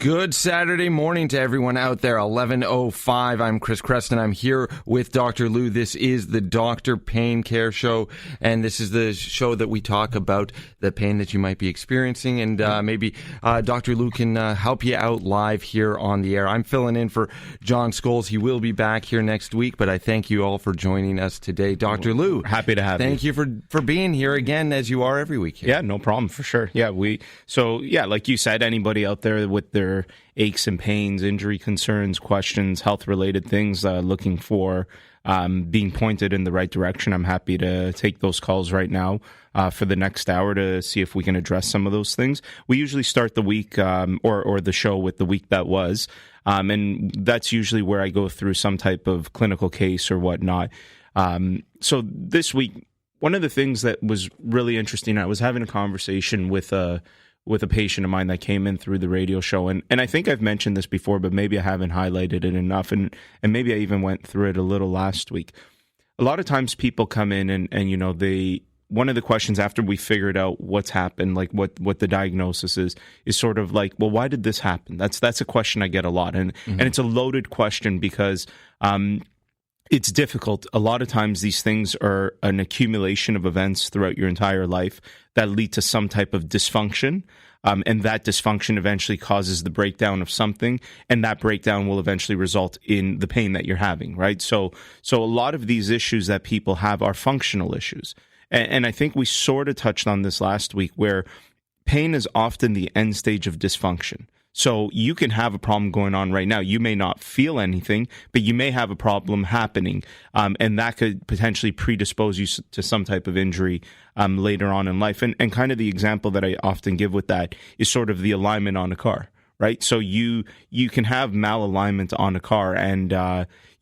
Good Saturday morning to everyone out there. 11:05. I'm Chris Creston. I'm here with Dr. Lou. This is the Dr. Pain Care Show, and this is the show that we talk about the pain that you might be experiencing, and maybe Dr. Lou can help you out live here on the air. I'm filling in for John Scholes. He will be back here next week, but I thank you all for joining us today. Dr. Lou, happy to have you. Thank you for being here again, as you are every week here. Yeah, no problem, for sure. Yeah, like you said, anybody out there with their aches and pains, injury concerns, questions, health-related things, looking for being pointed in the right direction, I'm happy to take those calls right now for the next hour to see if we can address some of those things. We usually start the week or the show with the week that was, and that's usually where I go through some type of clinical case or whatnot. So this week, one of the things that was really interesting, I was having a conversation with a patient of mine that came in through the radio show. And I think I've mentioned this before, but maybe I haven't highlighted it enough. And maybe I even went through it a little last week. A lot of times people come in and you know, one of the questions after we figured out what's happened, like what the diagnosis is sort of like, well, why did this happen? That's a question I get a lot. And it's a loaded question because, it's difficult. A lot of times these things are an accumulation of events throughout your entire life that lead to some type of dysfunction. And that dysfunction eventually causes the breakdown of something, and that breakdown will eventually result in the pain that you're having, right? So a lot of these issues that people have are functional issues. And I think we sort of touched on this last week, where pain is often the end stage of dysfunction. So you can have a problem going on right now. You may not feel anything, but you may have a problem happening, and that could potentially predispose you to some type of injury later on in life. And kind of the example that I often give with that is sort of the alignment on a car, right? So you can have malalignment on a car, and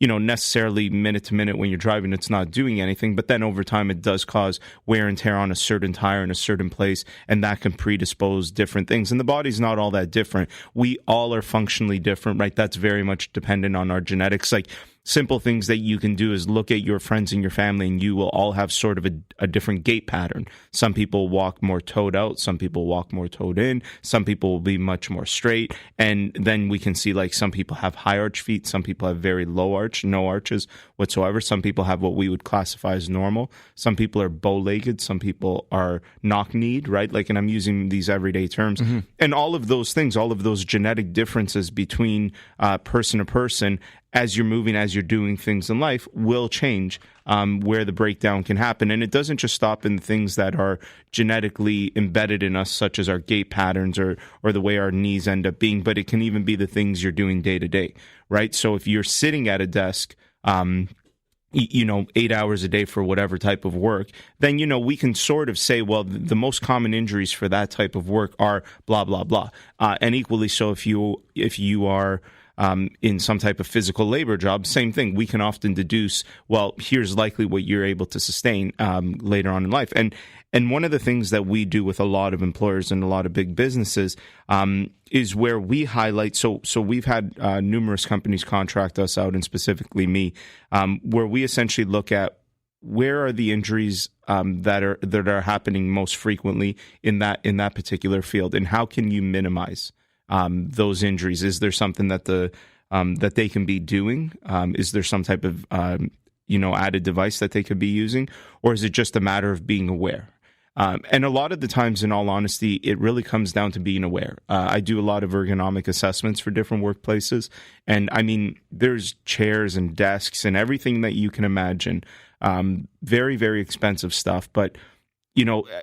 necessarily minute to minute when you're driving, it's not doing anything. But then over time, it does cause wear and tear on a certain tire in a certain place, and that can predispose different things. And the body's not all that different. We all are functionally different, right? That's very much dependent on our genetics. Like, simple things that you can do is look at your friends and your family, and you will all have sort of a different gait pattern. Some people walk more toed out, some people walk more toed in, some people will be much more straight. And then we can see, like, some people have high arch feet, some people have very low arch, no arches whatsoever. Some people have what we would classify as normal. Some people are bow-legged, some people are knock-kneed, right? Like, and I'm using these everyday terms. Mm-hmm. And all of those things, all of those genetic differences between person to person, as you're moving, as you're doing things in life, will change where the breakdown can happen. And it doesn't just stop in things that are genetically embedded in us, such as our gait patterns or the way our knees end up being, but it can even be the things you're doing day to day, right? So if you're sitting at a desk, 8 hours a day for whatever type of work, then, we can sort of say, well, the most common injuries for that type of work are blah, blah, blah. And equally so if you are in some type of physical labor job, same thing. We can often deduce, well, here's likely what you're able to sustain later on in life. And one of the things that we do with a lot of employers and a lot of big businesses is where we highlight. So we've had numerous companies contract us out, and specifically me, where we essentially look at where are the injuries that are happening most frequently in that particular field, and how can you minimize those injuries? Is there something that that they can be doing? Is there some type of added device that they could be using, or is it just a matter of being aware? And a lot of the times, in all honesty, it really comes down to being aware. I do a lot of ergonomic assessments for different workplaces, and I mean, there's chairs and desks and everything that you can imagine. Very, very expensive stuff, but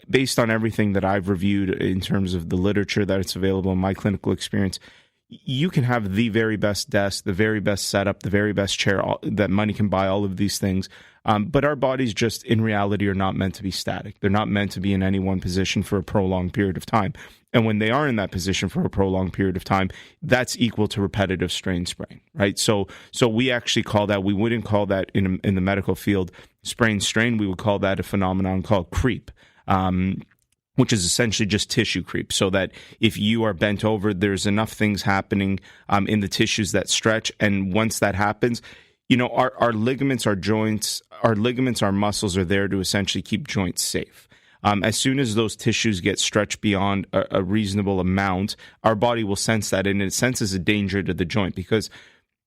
based on everything that I've reviewed in terms of the literature that it's available in my clinical experience, you can have the very best desk, the very best setup, the very best chair that money can buy, all of these things. But our bodies just, in reality, are not meant to be static. They're not meant to be in any one position for a prolonged period of time. And when they are in that position for a prolonged period of time, that's equal to repetitive strain sprain, right? So we actually call that, we wouldn't call that in the medical field sprain strain. We would call that a phenomenon called creep, which is essentially just tissue creep. So that if you are bent over, there's enough things happening in the tissues that stretch. And once that happens, our ligaments, our joints, our muscles are there to essentially keep joints safe. As soon as those tissues get stretched beyond a reasonable amount, our body will sense that, and it senses a danger to the joint, because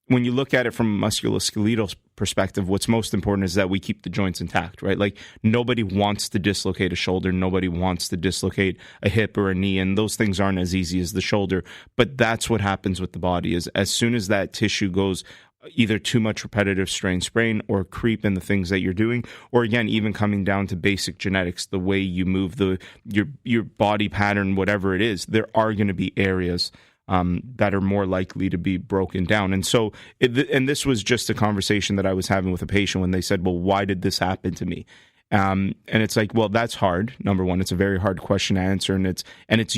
when you look at it from a musculoskeletal perspective, what's most important is that we keep the joints intact, right? Like, nobody wants to dislocate a shoulder. Nobody wants to dislocate a hip or a knee, and those things aren't as easy as the shoulder. But that's what happens with the body, is as soon as that tissue goes either too much repetitive strain sprain or creep in the things that you're doing, or again, even coming down to basic genetics, the way you move your body pattern, whatever it is, there are going to be areas that are more likely to be broken down. And so, and this was just a conversation that I was having with a patient when they said, well, why did this happen to me? And it's like, well, that's hard. Number one, it's a very hard question to answer. And it's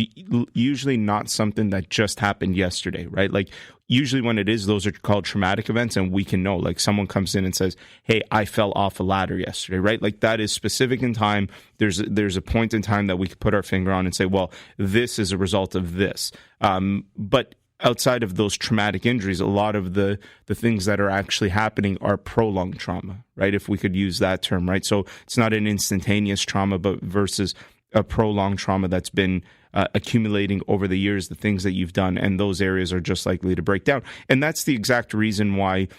usually not something that just happened yesterday, right? Like, usually when it is, those are called traumatic events, and we can know, like, someone comes in and says, hey, I fell off a ladder yesterday, right? Like, that is specific in time. There's a point in time that we could put our finger on and say, well, this is a result of this. But outside of those traumatic injuries, a lot of the things that are actually happening are prolonged trauma, right? If we could use that term, right? So it's not an instantaneous trauma, but versus a prolonged trauma that's been accumulating over the years, the things that you've done, and those areas are just likely to break down. And that's the exact reason why,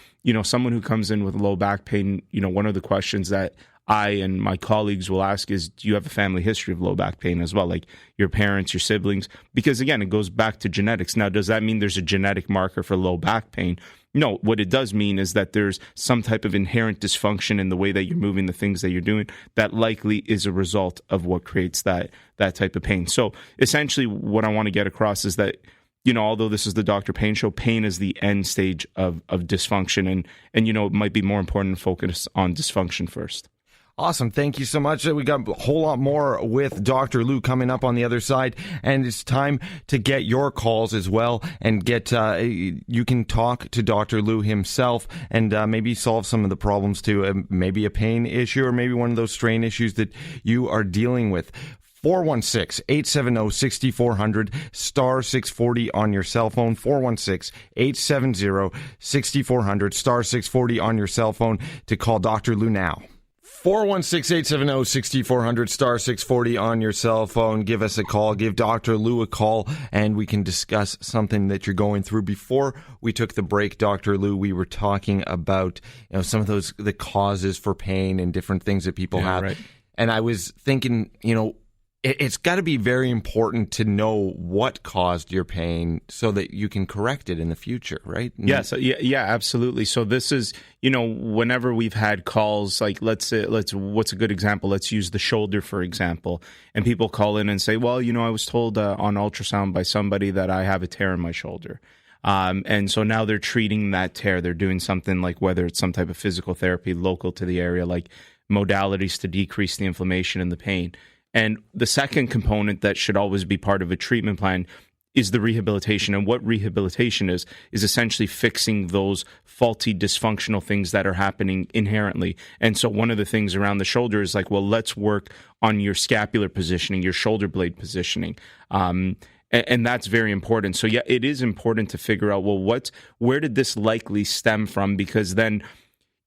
someone who comes in with low back pain, one of the questions that I and my colleagues will ask is, do you have a family history of low back pain as well? Like your parents, your siblings? Because again, it goes back to genetics. Now, does that mean there's a genetic marker for low back pain? No, what it does mean is that there's some type of inherent dysfunction in the way that you're moving, the things that you're doing, that likely is a result of what creates that type of pain. So essentially what I want to get across is that, although this is the Dr. Payne Show, pain is the end stage of dysfunction. And it might be more important to focus on dysfunction first. Awesome. Thank you so much. We got a whole lot more with Dr. Lou coming up on the other side. And it's time to get your calls as well and get, you can talk to Dr. Lou himself and maybe solve some of the problems too. Maybe a pain issue or maybe one of those strain issues that you are dealing with. 416-870-6400, star 640 on your cell phone, 416-870-6400, star 640 on your cell phone to call Dr. Lou now. 416-870-6400, star 640 on your cell phone. Give us a call. Give Dr. Lou a call, and we can discuss something that you're going through. Before we took the break, Dr. Lou, we were talking about some of the causes for pain and different things that people have. Right. And I was thinking, it's got to be very important to know what caused your pain so that you can correct it in the future, right? Yes, yeah, absolutely. So this is, whenever we've had calls, like what's a good example? Let's use the shoulder, for example. And people call in and say, well, I was told on ultrasound by somebody that I have a tear in my shoulder. And so now they're treating that tear. They're doing something like, whether it's some type of physical therapy local to the area, like modalities to decrease the inflammation and the pain. And the second component that should always be part of a treatment plan is the rehabilitation. And what rehabilitation is essentially fixing those faulty, dysfunctional things that are happening inherently. And so one of the things around the shoulder is like, well, let's work on your scapular positioning, your shoulder blade positioning. And that's very important. So yeah, it is important to figure out, well, where did this likely stem from? Because then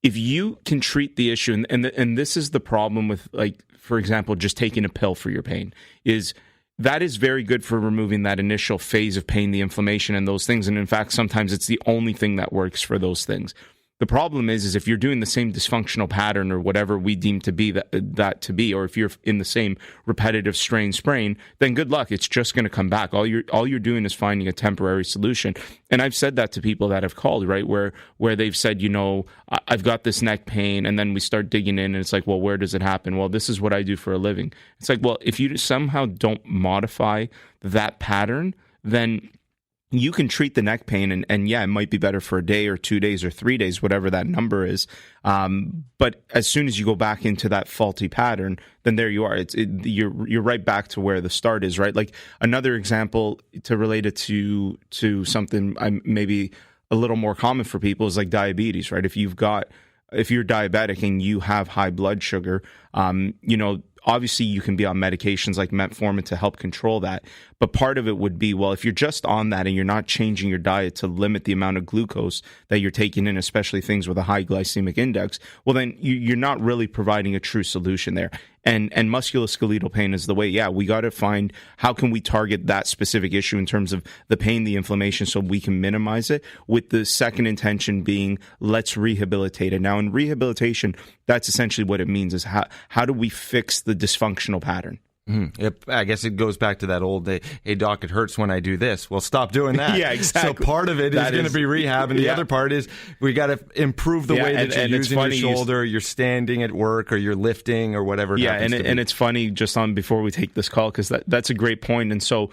if you can treat the issue, and this is the problem with, like, for example, just taking a pill for your pain, is that is very good for removing that initial phase of pain, the inflammation and those things. And in fact, sometimes it's the only thing that works for those things. The problem is if you're doing the same dysfunctional pattern or whatever we deem to be that to be, or if you're in the same repetitive strain sprain, then good luck. It's just going to come back. All you're doing is finding a temporary solution. And I've said that to people that have called, right, where they've said, I've got this neck pain, and then we start digging in, and it's like, well, where does it happen? Well, this is what I do for a living. It's like, well, if you somehow don't modify that pattern, then you can treat the neck pain, and yeah, it might be better for a day or 2 days or 3 days, whatever that number is. But as soon as you go back into that faulty pattern, then there you are. You're right back to where the start is, right? Like another example to relate it to something maybe a little more common for people is like diabetes, right? If you're diabetic and you have high blood sugar, obviously you can be on medications like metformin to help control that. But part of it would be, well, if you're just on that and you're not changing your diet to limit the amount of glucose that you're taking in, especially things with a high glycemic index, well, then you're not really providing a true solution there. And musculoskeletal pain is the way. Yeah, we got to find how can we target that specific issue in terms of the pain, the inflammation, so we can minimize it, with the second intention being let's rehabilitate it. Now, in rehabilitation, that's essentially what it means, is how do we fix the dysfunctional pattern? I guess it goes back to that old, hey, doc, it hurts when I do this. Well, stop doing that. Yeah, exactly. So part of it is going to be rehab, and the other part is we got to improve the way that you're using your shoulder, you're standing at work, or you're lifting, or whatever. And it's funny, just on before we take this call, because that's a great point. And so,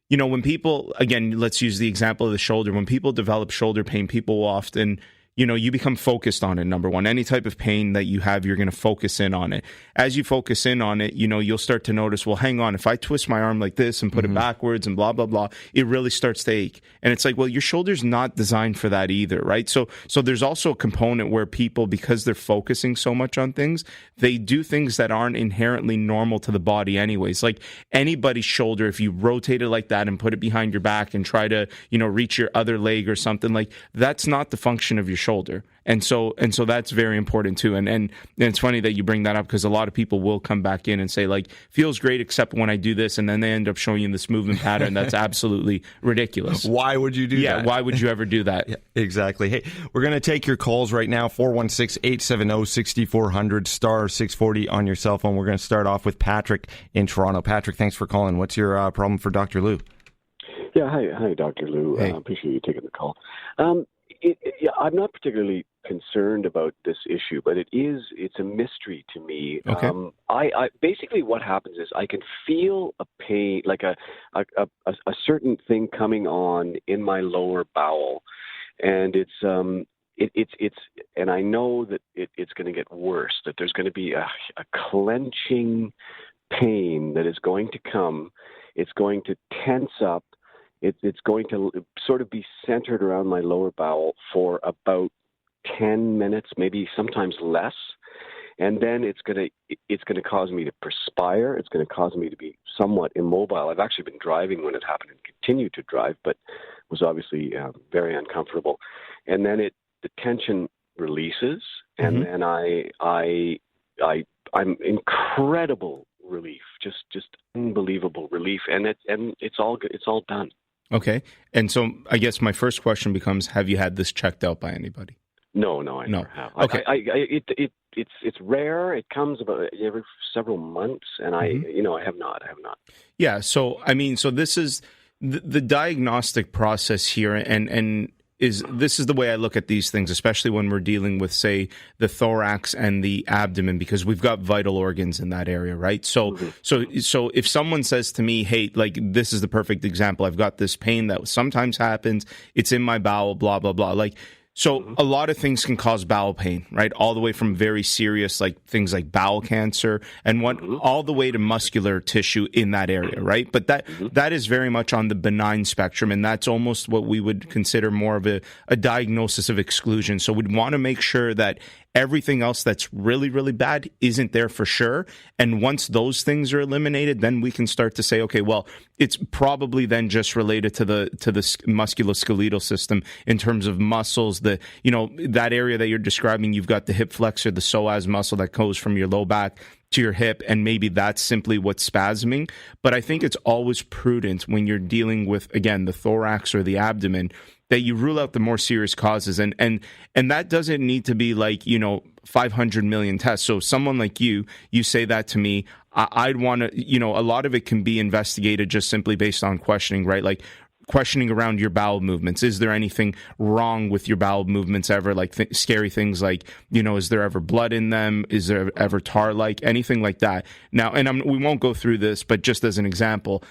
when people, again, let's use the example of the shoulder. When people develop shoulder pain, people will often, you become focused on it, number one. Any type of pain that you have, you're going to focus in on it. As you focus in on it, you'll start to notice, well, hang on, if I twist my arm like this and put it backwards and blah, blah, blah, it really starts to ache. And it's like, well, your shoulder's not designed for that either, right? So there's also a component where people, because they're focusing so much on things, they do things that aren't inherently normal to the body anyways. Like anybody's shoulder, if you rotate it like that and put it behind your back and try to, reach your other leg or something, like that's not the function of your shoulder. And so that's very important too. And it's funny that you bring that up, because a lot of people will come back in and say, like, feels great except when I do this, and then they end up showing you this movement pattern that's absolutely ridiculous. Why would you do that? Yeah, why would you ever do that? Yeah, exactly. Hey, we're going to take your calls right now, 416-870-6400, star 640 on your cell phone. We're going to start off with Patrick in Toronto. Patrick, thanks for calling. What's your problem for Dr. Lou? Yeah, hi, Dr. Lou. Hey. Appreciate you taking the call. I'm not particularly concerned about this issue, but it's a mystery to me. Okay. I basically what happens is I can feel a pain, like a certain thing coming on in my lower bowel, and it's and I know that it's going to get worse. That there's going to be a clenching pain that is going to come. It's going to tense up. It's going to sort of be centered around my lower bowel for about 10 minutes, maybe sometimes less. And then it's going to cause me to perspire. It's going to cause me to be somewhat immobile. I've actually been driving when it happened and continue to drive, but was obviously very uncomfortable. And then the tension releases, and then I'm incredible relief, just unbelievable relief, and it's all good. It's all done. Okay. And so I guess my first question becomes, have you had this checked out by anybody? No, I never have. Okay. It's rare. It comes about every several months, and I have not. Yeah. So, so this is the diagnostic process here, and this is the way I look at these things, especially when we're dealing with, say, the thorax and the abdomen, because we've got vital organs in that area, right? So if someone says to me, hey, like, this is the perfect example, I've got this pain that sometimes happens, it's in my bowel, blah, blah, blah, like, so a lot of things can cause bowel pain, right? All the way from very serious, like things like bowel cancer, and all the way to muscular tissue in that area, right? But that is very much on the benign spectrum, and that's almost what we would consider more of a diagnosis of exclusion. So we'd want to make sure that everything else that's really, really bad isn't there for sure. And once those things are eliminated, then we can start to say, okay, well, it's probably then just related to the musculoskeletal system in terms of muscles. That area that you're describing, you've got the hip flexor, the psoas muscle that goes from your low back to your hip, and maybe that's simply what's spasming. But I think it's always prudent when you're dealing with, again, the thorax or the abdomen, that you rule out the more serious causes. And that doesn't need to be like, 500 million tests. So someone like you say that to me, I'd want to, a lot of it can be investigated just simply based on questioning, right? Like questioning around your bowel movements. Is there anything wrong with your bowel movements ever? Like scary things like, is there ever blood in them? Is there ever tar-like? Anything like that. Now, and we won't go through this, but just as an example,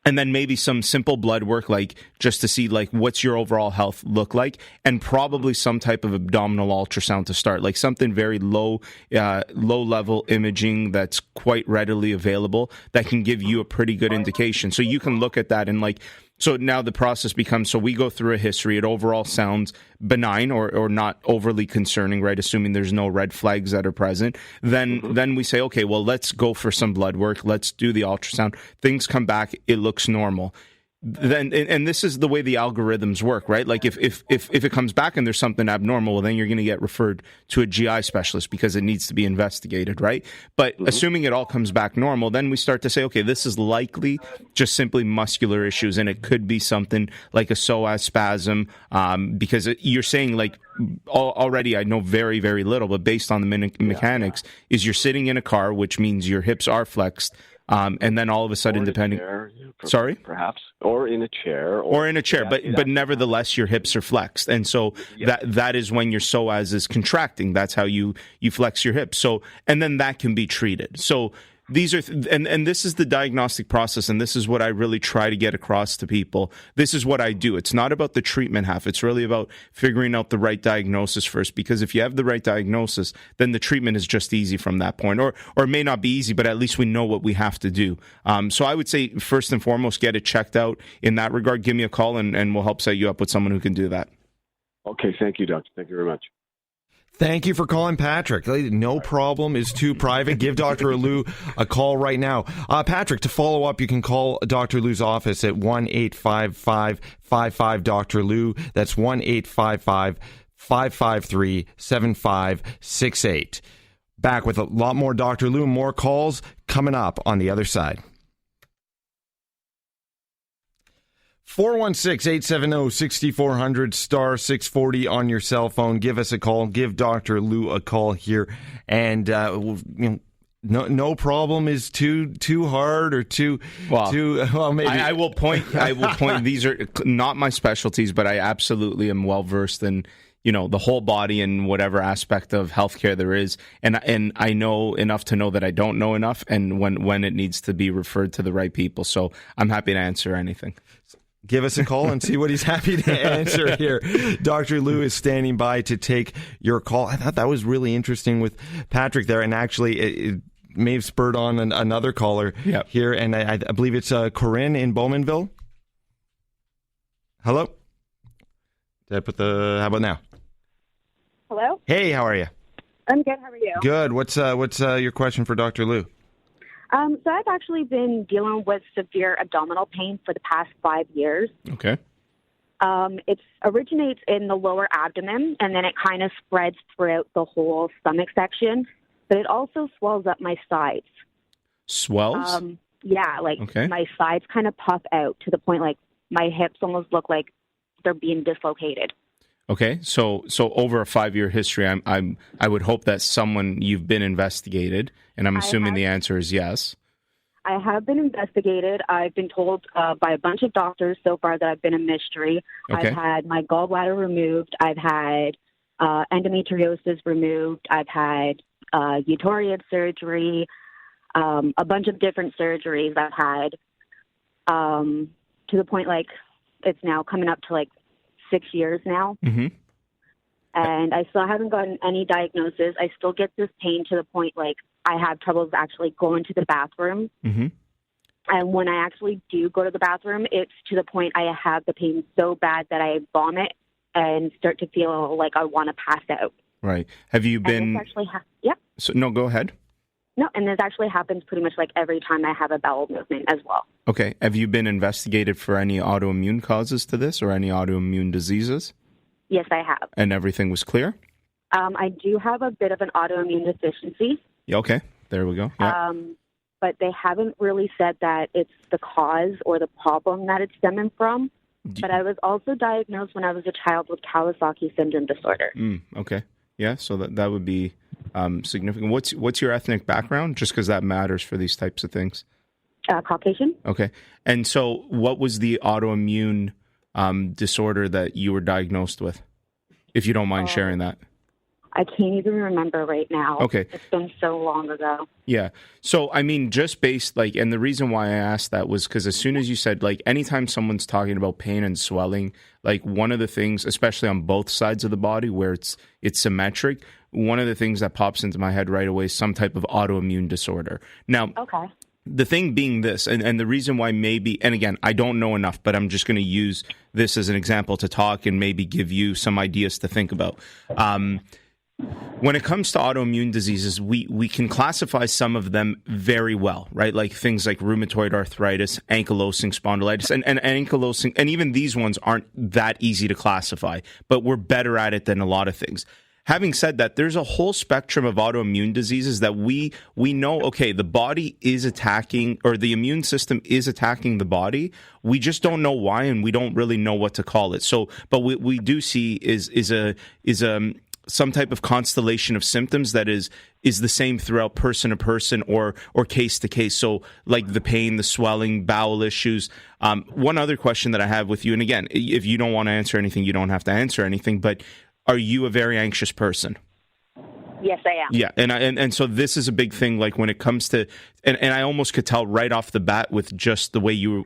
and then maybe some simple blood work, like just to see like what's your overall health look like, and probably some type of abdominal ultrasound to start, like something very low level imaging that's quite readily available that can give you a pretty good indication. So you can look at that and like, so now the process becomes, so we go through a history. It overall sounds benign or not overly concerning, right? Assuming there's no red flags that are present. Then we say, okay, well, let's go for some blood work. Let's do the ultrasound. Things come back. It looks normal. then and this is the way the algorithms work, right? Like if it comes back and there's something abnormal, well, then you're going to get referred to a GI specialist because it needs to be investigated, right? But assuming it all comes back normal, then we start to say, okay, this is likely just simply muscular issues, and it could be something like a psoas spasm, because you're saying like already I know very, very little, but based on the mechanics, is you're sitting in a car, which means your hips are flexed. And then all of a sudden, depending, sorry, perhaps, or in a chair, but nevertheless, your hips are flexed, and so that is when your psoas is contracting. That's how you flex your hips. So, and then that can be treated. So these are, and this is the diagnostic process, and this is what I really try to get across to people. This is what I do. It's not about the treatment half. It's really about figuring out the right diagnosis first, because if you have the right diagnosis, then the treatment is just easy from that point, or it may not be easy, but at least we know what we have to do. So I would say first and foremost, get it checked out. In that regard, give me a call, and we'll help set you up with someone who can do that. Okay, thank you, doctor. Thank you very much. Thank you for calling, Patrick. No problem is too private. Give Dr. Lou a call right now. Patrick, to follow up, you can call Dr. Lou's office at 1-855-55 Lou. That's 1-855-553-7568. Back with a lot more Dr. Lou, more calls coming up on the other side. 416-870-6400, star 640 on your cell phone. Give us a call. Give Dr. Lou a call here. And, no problem is too hard or too maybe. I will point, these are not my specialties, but I absolutely am well versed in, the whole body and whatever aspect of healthcare there is. And I know enough to know that I don't know enough, and when it needs to be referred to the right people. So I'm happy to answer anything. Give us a call and see what he's happy to answer here. Dr. Lou is standing by to take your call. I thought that was really interesting with Patrick there, and actually it may have spurred on another caller here, and I believe it's Corinne in Bowmanville. Hello? Did I put how about now? Hello? Hey, how are you? I'm good. How are you? Good. What's your question for Dr. Lou? So I've actually been dealing with severe abdominal pain for the past 5 years. Okay. It originates in the lower abdomen, and then it kind of spreads throughout the whole stomach section, but it also swells up my sides. Swells? Yeah, my sides kind of puff out to the point like my hips almost look like they're being dislocated. Okay, so over a 5-year history, I would hope that you've been investigated, and I'm assuming the answer is yes. I have been investigated. I've been told by a bunch of doctors so far that I've been a mystery. Okay. I've had my gallbladder removed. I've had endometriosis removed. I've had uterine surgery, a bunch of different surgeries I've had, to the point like it's now coming up to like 6 years now. Mm-hmm. And I still haven't gotten any diagnosis. I still get this pain to the point like I have troubles actually going to the bathroom. Mm-hmm. And when I actually do go to the bathroom, it's to the point I have the pain so bad that I vomit and start to feel like I want to pass out. Right. Have you been... And this actually yep. So, no, go ahead. No, and this actually happens pretty much like every time I have a bowel movement as well. Okay. Have you been investigated for any autoimmune causes to this or any autoimmune diseases? Yes, I have. And everything was clear? I do have a bit of an autoimmune deficiency. Yeah, okay. There we go. Yeah. But they haven't really said that it's the cause or the problem that it's stemming from. But I was also diagnosed when I was a child with Kawasaki syndrome disorder. Okay. Yeah, so that would be significant. What's your ethnic background? Just because that matters for these types of things. Caucasian. Okay. And so what was the autoimmune disorder that you were diagnosed with, if you don't mind sharing that? I can't even remember right now. Okay. It's been so long ago. Yeah. So, I mean, just based, and the reason why I asked that was because as soon as you said, anytime someone's talking about pain and swelling, one of the things, especially on both sides of the body where it's symmetric, one of the things that pops into my head right away is some type of autoimmune disorder. Now, okay. The thing being this, and the reason why maybe, and again, I don't know enough, but I'm just going to use this as an example to talk and maybe give you some ideas to think about. When it comes to autoimmune diseases, we can classify some of them very well, right? Like things like rheumatoid arthritis, ankylosing spondylitis, and ankylosing, and even these ones aren't that easy to classify, but we're better at it than a lot of things. Having said that, there's a whole spectrum of autoimmune diseases that we know, okay, the body is attacking, or the immune system is attacking the body. We just don't know why, and we don't really know what to call it. So, but what we do see is some type of constellation of symptoms that is the same throughout person to person or case to case. So like the pain, the swelling, bowel issues. One other question that I have with you, and again, if you don't want to answer anything, you don't have to answer anything, but are you a very anxious person? Yes, I am. Yeah, and so this is a big thing. Like when it comes to, and I almost could tell right off the bat with just the way you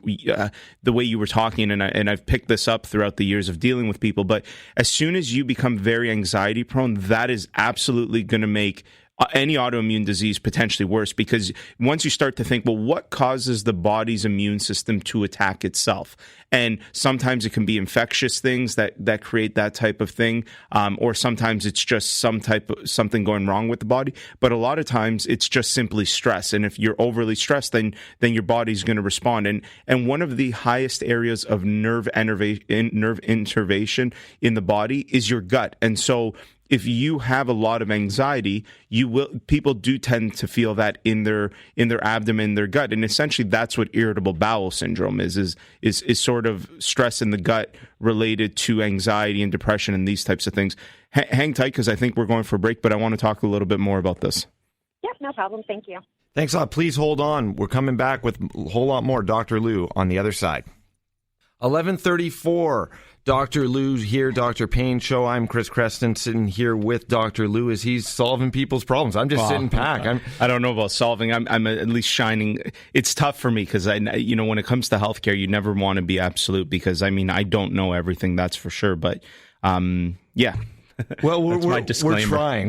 were talking, and I've picked this up throughout the years of dealing with people. But as soon as you become very anxiety prone, that is absolutely going to make any autoimmune disease potentially worse, because once you start to think, well, what causes the body's immune system to attack itself? And sometimes it can be infectious things that create that type of thing, or sometimes it's just something going wrong with the body. But a lot of times it's just simply stress. And if you're overly stressed, then your body's going to respond. And one of the highest areas of nerve innervation in the body is your gut. And so if you have a lot of anxiety, people do tend to feel that in their abdomen, their gut, and essentially that's what irritable bowel syndrome is sort of stress in the gut related to anxiety and depression and these types of things. Hang tight, because I think we're going for a break, but I want to talk a little bit more about this. Yep, no problem. Thank you. Thanks a lot. Please hold on. We're coming back with a whole lot more Dr. Lou on the other side. 11:34. Dr. Lou here, Dr. Payne Show. I'm Chris Creston, sitting here with Dr. Lou as he's solving people's problems. I'm just sitting back. I don't know about solving. I'm at least shining. It's tough for me because when it comes to healthcare, you never want to be absolute, because I don't know everything, that's for sure. But yeah. Well, we're trying.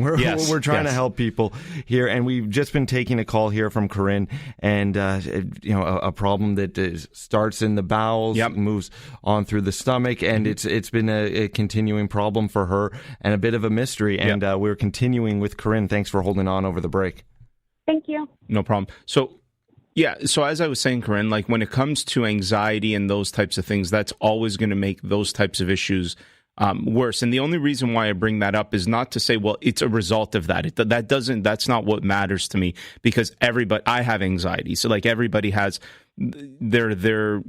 We're trying to help people here, and we've just been taking a call here from Corinne, and a problem that starts in the bowels, moves on through the stomach, and it's been a continuing problem for her and a bit of a mystery. And we're continuing with Corinne. Thanks for holding on over the break. Thank you. No problem. So as I was saying, Corinne, like when it comes to anxiety and those types of things, that's always going to make those types of issues worse. And the only reason why I bring that up is not to say, well, it's a result of that. That's not what matters to me, because I have anxiety. So like everybody has their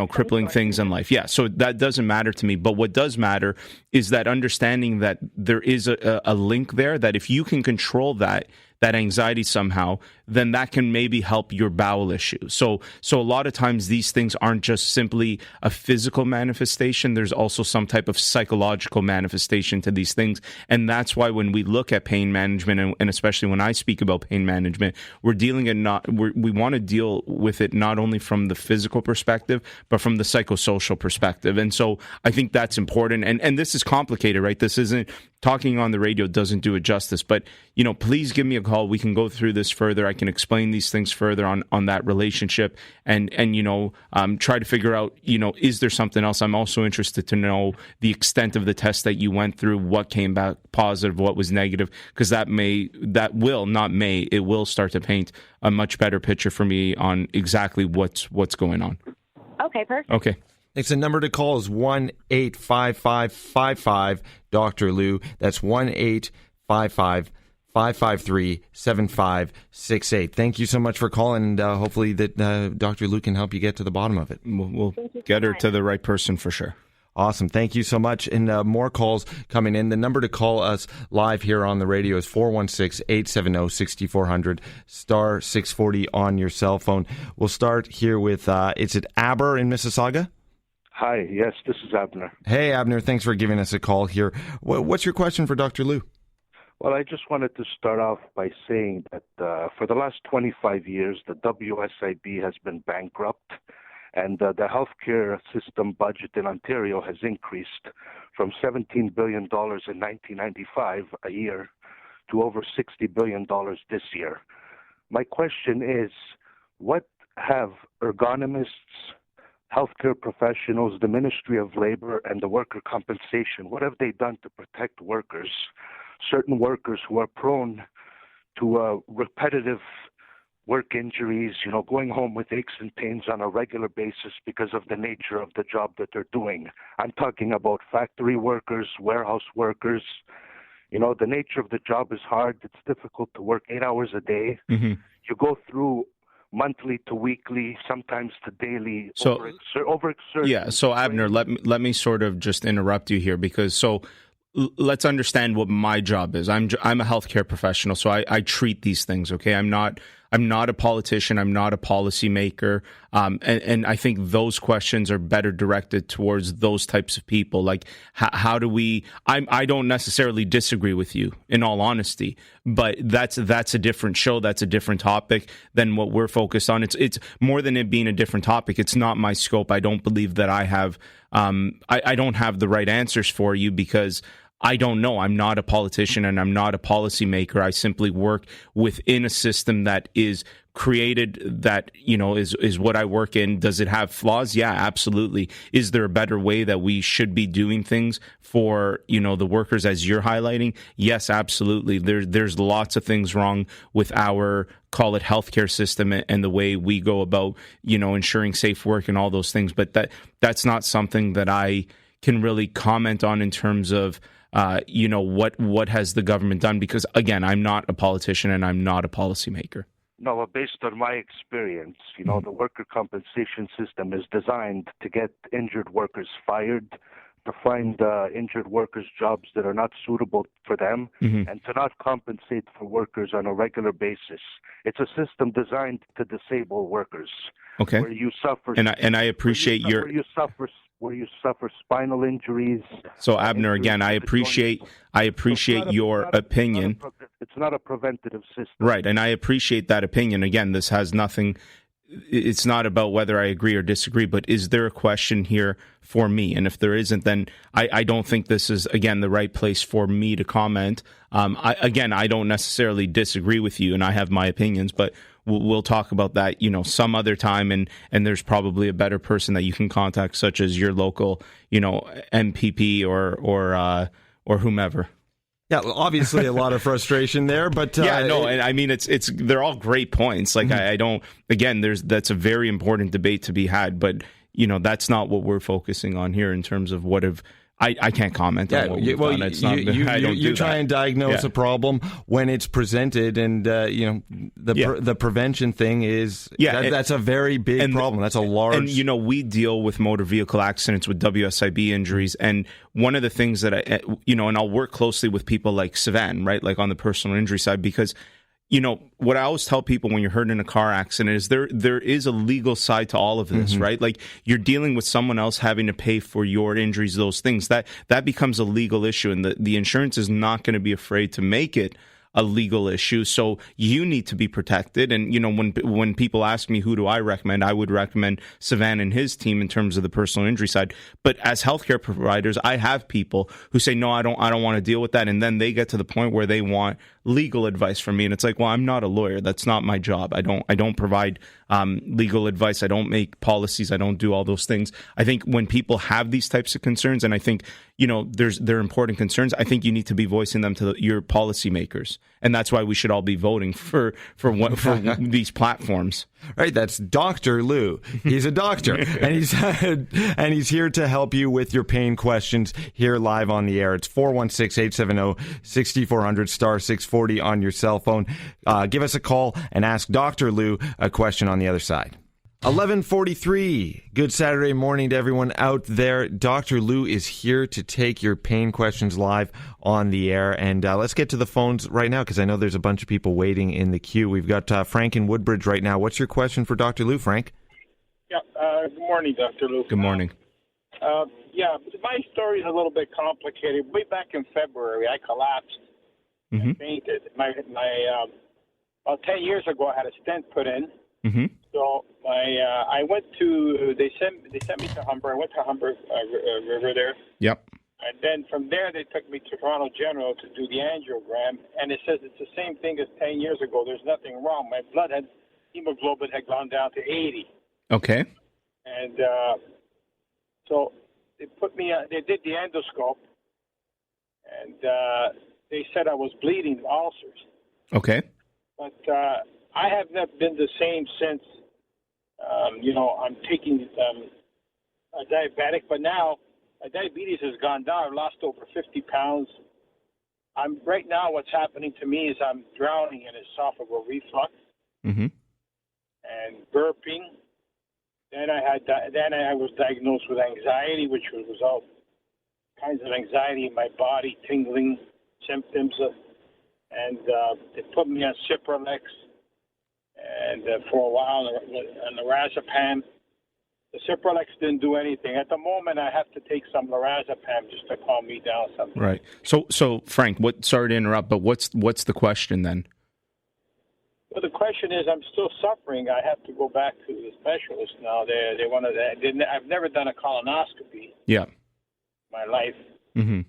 crippling things in life. Yeah. So that doesn't matter to me. But what does matter is that understanding that there is a link there, that if you can control that anxiety somehow, then that can maybe help your bowel issue. So a lot of times these things aren't just simply a physical manifestation. There's also some type of psychological manifestation to these things. And that's why when we look at pain management, and especially when I speak about pain management, we want to deal with it not only from the physical perspective, but from the psychosocial perspective. And so I think that's important. And this is complicated, right? This isn't, talking on the radio doesn't do it justice, but please give me a call. We can go through this further. I can explain these things further on that relationship, and try to figure out, is there something else? I'm also interested to know the extent of the test that you went through, what came back positive, what was negative, because it will start to paint a much better picture for me on exactly what's going on. Okay, perfect. Okay. It's a number to call is 1-855-55 Dr. Lou. That's 1-855-553-7568. Thank you so much for calling, and hopefully that Dr. Lou can help you get to the bottom of it. We'll get her to the right person for sure. Awesome. Thank you so much. And more calls coming in. The number to call us live here on the radio is 416-870-6400, star 640 on your cell phone. We'll start here with, is it Aber in Mississauga? Hi, yes, this is Abner. Hey, Abner, thanks for giving us a call here. What's your question for Dr. Lou? Well, I just wanted to start off by saying that for the last 25 years, the WSIB has been bankrupt, and the healthcare system budget in Ontario has increased from $17 billion in 1995 a year to over $60 billion this year. My question is, what have ergonomists, healthcare professionals, the Ministry of Labor, and the Worker Compensation, what have they done to protect workers certain workers who are prone to repetitive work injuries, going home with aches and pains on a regular basis because of the nature of the job that they're doing. I'm talking about factory workers, warehouse workers. The nature of the job is hard. It's difficult to work 8 hours a day. Mm-hmm. You go through monthly to weekly, sometimes to daily overexertion. Yeah. So Abner, let me sort of just interrupt you here because let's understand what my job is. I'm a healthcare professional, so I treat these things. Okay, I'm not a politician. I'm not a policymaker. And I think those questions are better directed towards those types of people. Like, how do we? I don't necessarily disagree with you, in all honesty, but that's a different show. That's a different topic than what we're focused on. It's more than it being a different topic. It's not my scope. I don't believe that I have. I don't have the right answers for you because I don't know. I'm not a politician and I'm not a policymaker. I simply work within a system that is created that, is what I work in. Does it have flaws? Yeah, absolutely. Is there a better way that we should be doing things for, the workers as you're highlighting? Yes, absolutely. There's lots of things wrong with our, call it, healthcare system and the way we go about, ensuring safe work and all those things. But that's not something that I can really comment on in terms of, what has the government done? Because, again, I'm not a politician and I'm not a policymaker. No, but based on my experience, the worker compensation system is designed to get injured workers fired, to find injured workers jobs that are not suitable for them, and to not compensate for workers on a regular basis. It's a system designed to disable workers. Okay. Where you suffer, and I appreciate where you suffer spinal injuries. So Abner, again, I appreciate your opinion. It's not a preventative system. Right, and I appreciate that opinion. Again, this has nothing. It's not about whether I agree or disagree, but is there a question here for me? And if there isn't, then I don't think this is, again, the right place for me to comment. I don't necessarily disagree with you, and I have my opinions, but we'll talk about that, some other time, and there's probably a better person that you can contact, such as your local, MPP or whomever. Yeah, obviously a lot of frustration there, but and I mean it's they're all great points. Like I don't, again, that's a very important debate to be had, but that's not what we're focusing on here in terms of what have. I can't comment on what we've done. It's not. You try and diagnose a problem when it's presented, and the prevention thing is that's a very big problem. That's a large. And we deal with motor vehicle accidents with WSIB injuries, and one of the things that and I'll work closely with people like Sivan, right, like on the personal injury side, because. What I always tell people when you're hurt in a car accident is there is a legal side to all of this, right? Like you're dealing with someone else having to pay for your injuries, those things. That becomes a legal issue, and the insurance is not going to be afraid to make it a legal issue. So you need to be protected. And, when people ask me who do I recommend, I would recommend Sivan and his team in terms of the personal injury side. But as healthcare providers, I have people who say, no, I don't want to deal with that. And then they get to the point where they want legal advice from me. And it's like, well, I'm not a lawyer. That's not my job. I don't provide legal advice. I don't make policies. I don't do all those things. I think when people have these types of concerns, and I think, they're important concerns, I think you need to be voicing them to your policymakers. And that's why we should all be voting for these platforms. Right, that's Dr. Lou. He's a doctor, and he's here to help you with your pain questions here live on the air. It's 416-870-6400 star 640 on your cell phone. Give us a call and ask Dr. Lou a question on the other side. 11:43. Good Saturday morning to everyone out there. Dr. Lou is here to take your pain questions live on the air. And let's get to the phones right now, because I know there's a bunch of people waiting in the queue. We've got Frank in Woodbridge right now. What's your question for Dr. Lou, Frank? Yeah. Good morning, Dr. Lou. Good morning. My story is a little bit complicated. Way back in February, I collapsed and fainted. About 10 years ago, I had a stent put in. So I went to, they sent me to Humber. I went to Humber River there. Yep. And then from there, they took me to Toronto General to do the angiogram. And it says it's the same thing as 10 years ago. There's nothing wrong. My hemoglobin had gone down to 80. Okay. And so they put me, they did the endoscope. And they said I was bleeding ulcers. Okay. But I have not been the same since. I'm taking a diabetic, but now my diabetes has gone down. I've lost over 50 pounds. Right now. What's happening to me is I'm drowning in esophageal reflux and burping. Then I was diagnosed with anxiety, which was all kinds of anxiety in my body, tingling symptoms, and they put me on Cipralex, and for a while on lorazepam. The Cipralex didn't do anything. At the moment, I have to take some lorazepam just to calm me down sometimes. Right. So Frank, sorry to interrupt, but what's the question then? Well, the question is, I'm still suffering. I have to go back to the specialist now. They want to. I've never done a colonoscopy. Yeah. In my life. Mm-hmm.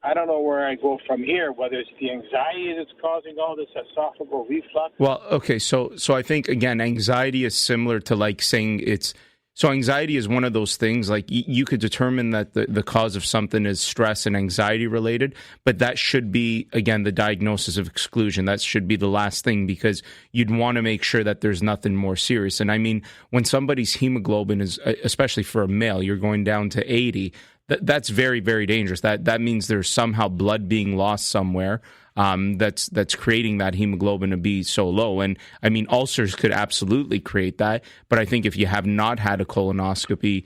I don't know where I go from here. Whether it's the anxiety that's causing all this esophageal reflux. Well, okay. So I think again, anxiety is similar to like saying it's. So anxiety is one of those things, like you could determine that the cause of something is stress and anxiety related, but that should be, again, the diagnosis of exclusion. That should be the last thing, because you'd want to make sure that there's nothing more serious. And I mean, when somebody's hemoglobin is, especially for a male, you're going down to 80, that's very, very dangerous. That means there's somehow blood being lost somewhere. That's creating that hemoglobin to be so low. And I mean, ulcers could absolutely create that. But I think if you have not had a colonoscopy,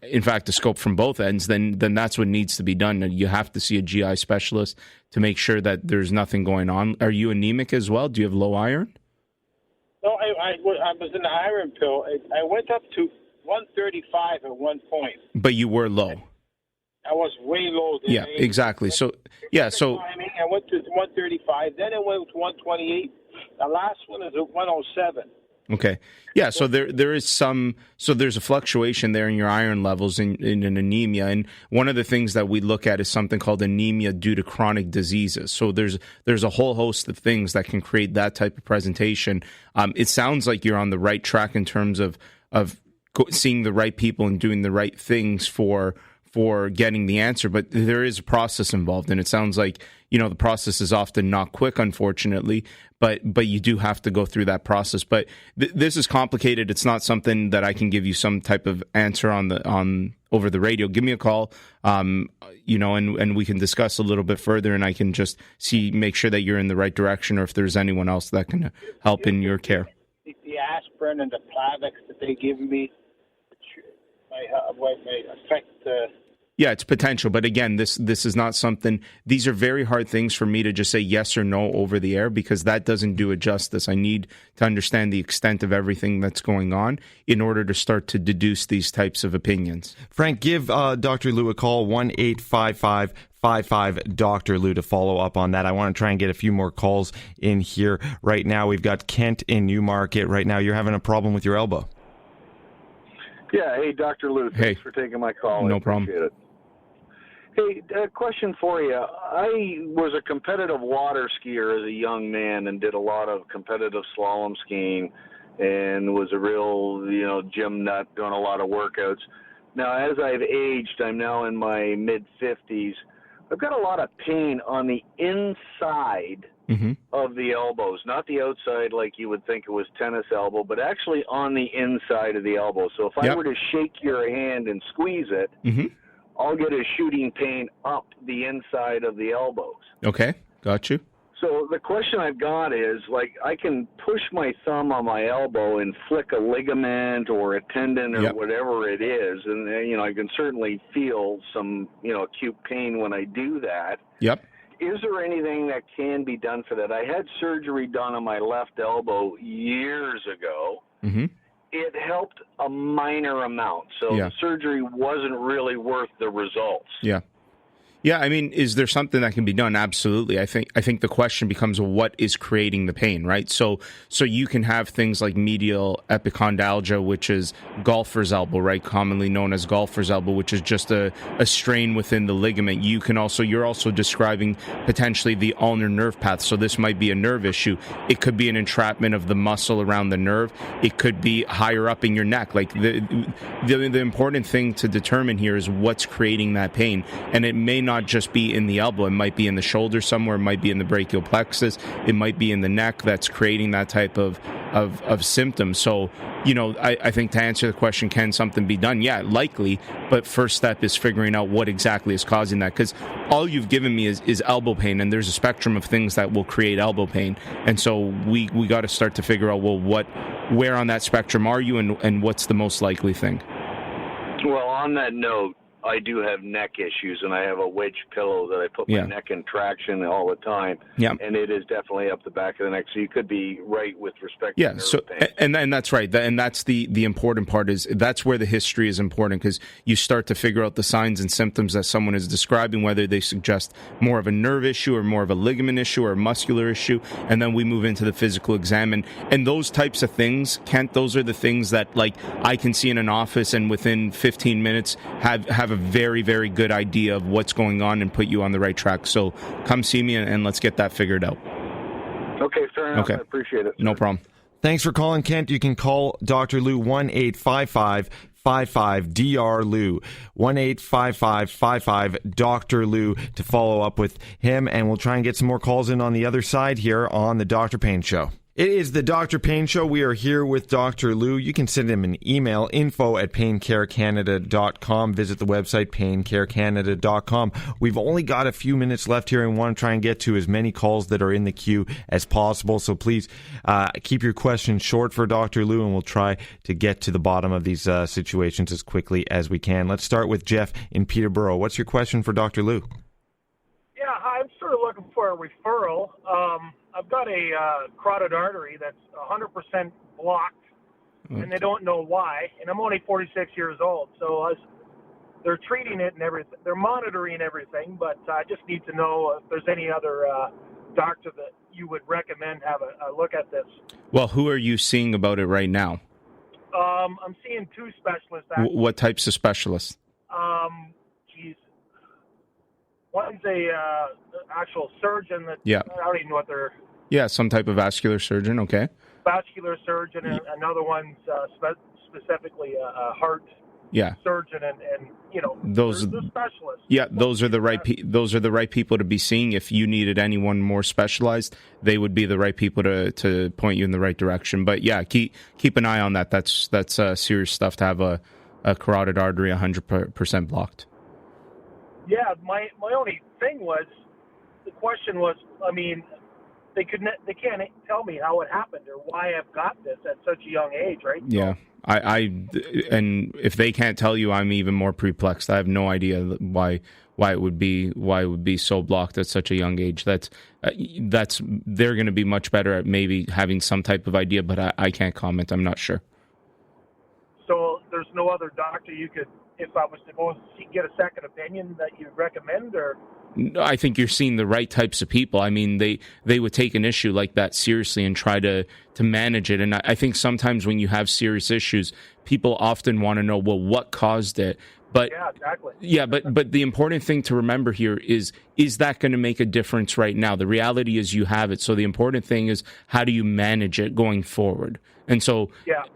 in fact, a scope from both ends, then that's what needs to be done. You have to see a GI specialist to make sure that there's nothing going on. Are you anemic as well? Do you have low iron? No, I was in the iron pill. I went up to 135 at one point. But you were low. I was way low. Yeah, exactly. So I went to 135, then it went to 128. The last one is at 107. Okay. Yeah, so there's a fluctuation there in your iron levels in an anemia, and one of the things that we look at is something called anemia due to chronic diseases. So there's a whole host of things that can create that type of presentation. It sounds like you're on the right track in terms of seeing the right people and doing the right things for getting the answer, but there is a process involved, and it sounds like, the process is often not quick, unfortunately, but you do have to go through that process. But this is complicated. It's not something that I can give you some type of answer on over the radio. Give me a call, and we can discuss a little bit further, and I can just make sure that you're in the right direction, or if there's anyone else that can help in your care. The aspirin and the Plavix that they give me may affect. Yeah, it's potential, but again, this is not something. These are very hard things for me to just say yes or no over the air, because that doesn't do it justice. I need to understand the extent of everything that's going on in order to start to deduce these types of opinions. Frank, give Dr. Lou a call, 1-855-55 Dr. Lou, to follow up on that. I want to try and get a few more calls in here right now. We've got Kent in Newmarket right now. You're having a problem with your elbow. Yeah, hey, Dr. Lou, thanks for taking my call. No problem. It. Hey, a question for you. I was a competitive water skier as a young man and did a lot of competitive slalom skiing and was a real, gym nut, doing a lot of workouts. Now, as I've aged, I'm now in my mid-50s. I've got a lot of pain on the inside of the elbows, not the outside like you would think it was tennis elbow, but actually on the inside of the elbow. So if I were to shake your hand and squeeze it, I'll get a shooting pain up the inside of the elbows. Okay, got you. So the question I've got is, I can push my thumb on my elbow and flick a ligament or a tendon or whatever it is, and I can certainly feel some acute pain when I do that. Yep. Is there anything that can be done for that? I had surgery done on my left elbow years ago. It helped a minor amount, so the surgery wasn't really worth the results. Yeah, I mean, is there something that can be done? Absolutely. I think the question becomes, what is creating the pain, right? So you can have things like medial epicondylgia, which is golfer's elbow, right? Commonly known as golfer's elbow, which is just a strain within the ligament. You're also describing potentially the ulnar nerve path. So this might be a nerve issue. It could be an entrapment of the muscle around the nerve. It could be higher up in your neck. Like the important thing to determine here is what's creating that pain, and it may not not just be in the elbow. It might be in the shoulder somewhere. It might be in the brachial plexus. It might be in the neck that's creating that type of symptoms. So, I think to answer the question, can something be done? Yeah, likely. But first step is figuring out what exactly is causing that. Because all you've given me is elbow pain, and there's a spectrum of things that will create elbow pain. And so we got to start to figure out, well, where on that spectrum are you, and what's the most likely thing? Well, on that note, I do have neck issues, and I have a wedge pillow that I put my neck in traction all the time. Yeah. And it is definitely up the back of the neck. So you could be right with respect to nerve pain. And that's right. And that's the important part, is that's where the history is important, because you start to figure out the signs and symptoms that someone is describing, whether they suggest more of a nerve issue or more of a ligament issue or a muscular issue. And then we move into the physical exam. And those types of things, Kent, those are the things that, like, I can see in an office and within 15 minutes have a very, very good idea of what's going on and put you on the right track. So come see me and let's get that figured out. Okay, fair enough. Okay. I appreciate it. No problem. Thanks for calling, Kent. You can call Dr. Lou 1-855-55-DR-LOU, 1-855-55-Dr. Lou to follow up with him, and we'll try and get some more calls in on the other side here on the Dr. Payne Show. It is the Dr. Payne Show. We are here with Dr. Lou. You can send him an email, info@paincarecanada.com. Visit the website, paincarecanada.com. We've only got a few minutes left here and want to try and get to as many calls that are in the queue as possible. So please keep your questions short for Dr. Lou, and we'll try to get to the bottom of these situations as quickly as we can. Let's start with Jeff in Peterborough. What's your question for Dr. Lou? Yeah, I'm sort of looking for a referral. I've got a carotid artery that's 100% blocked, and they don't know why. And I'm only 46 years old, so they're treating it and everything. They're monitoring everything, but I just need to know if there's any other doctor that you would recommend have a look at this. Well, who are you seeing about it right now? I'm seeing two specialists. What types of specialists? One's a actual surgeon that I don't even know what they're... Yeah, some type of vascular surgeon, okay. Vascular surgeon, and another one's specifically a heart surgeon, and those specialists. Yeah, those are the right people to be seeing. If you needed anyone more specialized, they would be the right people to point you in the right direction. But yeah, keep an eye on that. That's serious stuff to have a carotid artery 100% blocked. Yeah, my only thing was, the question was, I mean, they can't tell me how it happened or why I've got this at such a young age, right? Yeah, and if they can't tell you, I'm even more perplexed. I have no idea why it would be so blocked at such a young age. That's they're going to be much better at maybe having some type of idea, but I can't comment. I'm not sure. So there's no other doctor you could, if I was to go get a second opinion, that you'd recommend, or? I think you're seeing the right types of people. I mean, they would take an issue like that seriously and try to manage it. And I think sometimes when you have serious issues, people often want to know, well, what caused it? But yeah, exactly. Yeah, but the important thing to remember here is that going to make a difference right now? The reality is you have it. So the important thing is, how do you manage it going forward? And so,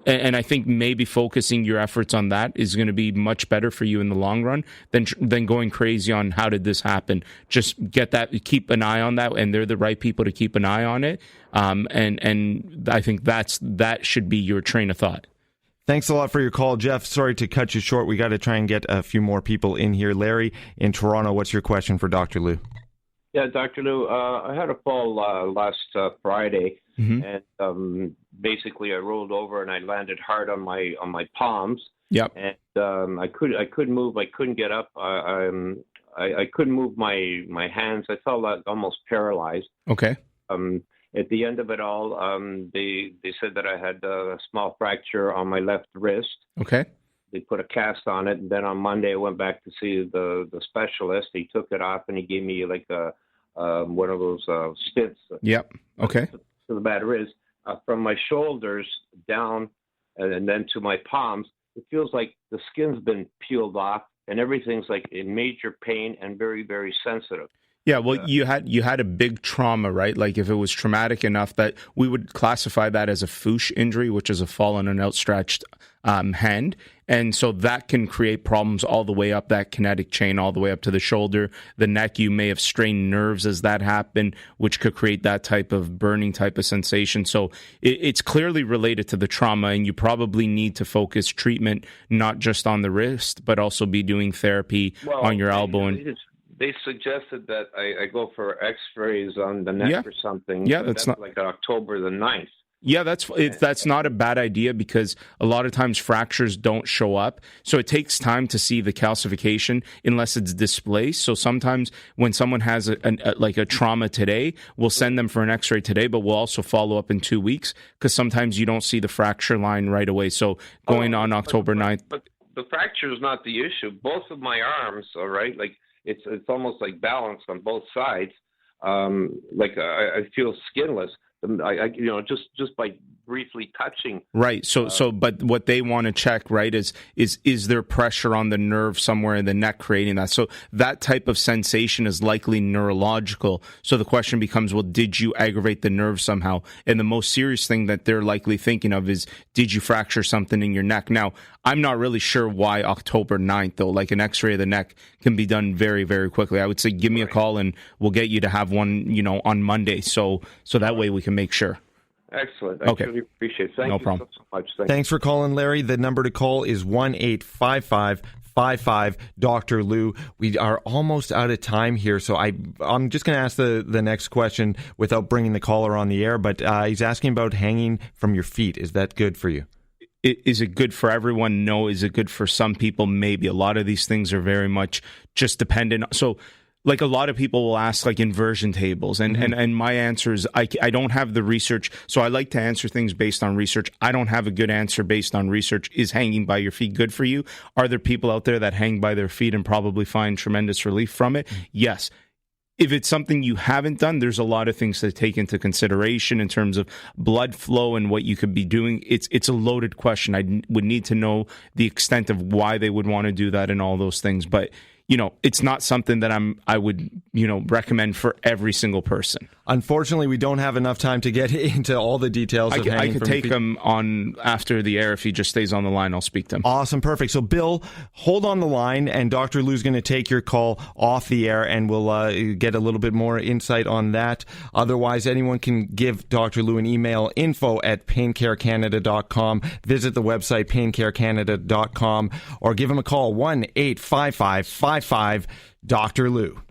and I think maybe focusing your efforts on that is going to be much better for you in the long run than going crazy on how did this happen. Just keep an eye on that, and they're the right people to keep an eye on it. And I think that should be your train of thought. Thanks a lot for your call, Jeff. Sorry to cut you short. We got to try and get a few more people in here. Larry in Toronto, what's your question for Dr. Lou? Yeah, Dr. Lou, I had a fall last Friday, and basically I rolled over and I landed hard on my palms. Yep. And I couldn't move. I couldn't get up. I couldn't move my hands. I felt like almost paralyzed. Okay. At the end of it all, they said that I had a small fracture on my left wrist. Okay. They put a cast on it, and then on Monday I went back to see the specialist. He took it off, and he gave me like one of those stents. Yep. Okay. So the matter is, from my shoulders down, and then to my palms, it feels like the skin's been peeled off, and everything's like in major pain and very, very sensitive. Yeah, well, you had a big trauma, right? Like if it was traumatic enough that we would classify that as a fouche injury, which is a fall on an outstretched hand. And so that can create problems all the way up that kinetic chain, all the way up to the shoulder, the neck. You may have strained nerves as that happened, which could create that type of burning type of sensation. So it's clearly related to the trauma, and you probably need to focus treatment not just on the wrist, but also be doing therapy on your elbow. They suggested that I go for x-rays on the neck or something. Yeah, that's not like October the 9th. Yeah, that's not a bad idea, because a lot of times fractures don't show up. So it takes time to see the calcification unless it's displaced. So sometimes when someone has a trauma today, we'll send them for an x-ray today, but we'll also follow up in 2 weeks, because sometimes you don't see the fracture line right away. So going on October 9th. But the fracture is not the issue. Both of my arms, all right, like it's almost like balanced on both sides. I feel skinless. Just by briefly touching. Right. So, but what they want to check, right, is there pressure on the nerve somewhere in the neck creating that? So that type of sensation is likely neurological. So the question becomes, well, did you aggravate the nerve somehow? And the most serious thing that they're likely thinking of is, did you fracture something in your neck? Now, I'm not really sure why October 9th, though. Like an x-ray of the neck can be done very, very quickly. I would say give me a call and we'll get you to have one, on Monday. So that way we can make sure. Excellent. I really appreciate it. Thank you problem. so much. Thanks for calling, Larry. The number to call is 1-855-55-Dr. Lou. We are almost out of time here, so I'm just going to ask the next question without bringing the caller on the air, but he's asking about hanging from your feet. Is that good for you? Is it good for everyone? No. Is it good for some people? Maybe. A lot of these things are very much just dependent. So, like, a lot of people will ask, like, inversion tables, and my answer is I don't have the research, so I like to answer things based on research. I don't have a good answer based on research. Is hanging by your feet good for you? Are there people out there that hang by their feet and probably find tremendous relief from it? Yes. If it's something you haven't done, there's a lot of things to take into consideration in terms of blood flow and what you could be doing. It's a loaded question. I would need to know the extent of why they would want to do that and all those things. But it's not something that I would recommend for every single person. Unfortunately, we don't have enough time to get into all the details of hanging I could from take feet. him on after the air. If he just stays on the line, I'll speak to him. Awesome. Perfect. So, Bill, hold on the line, and Dr. Lou's going to take your call off the air, and we'll get a little bit more insight on that. Otherwise, anyone can give Dr. Lou an email, info@paincarecanada.com. Visit the website, paincarecanada.com, or give him a call, 1-855-55-Dr. Lou.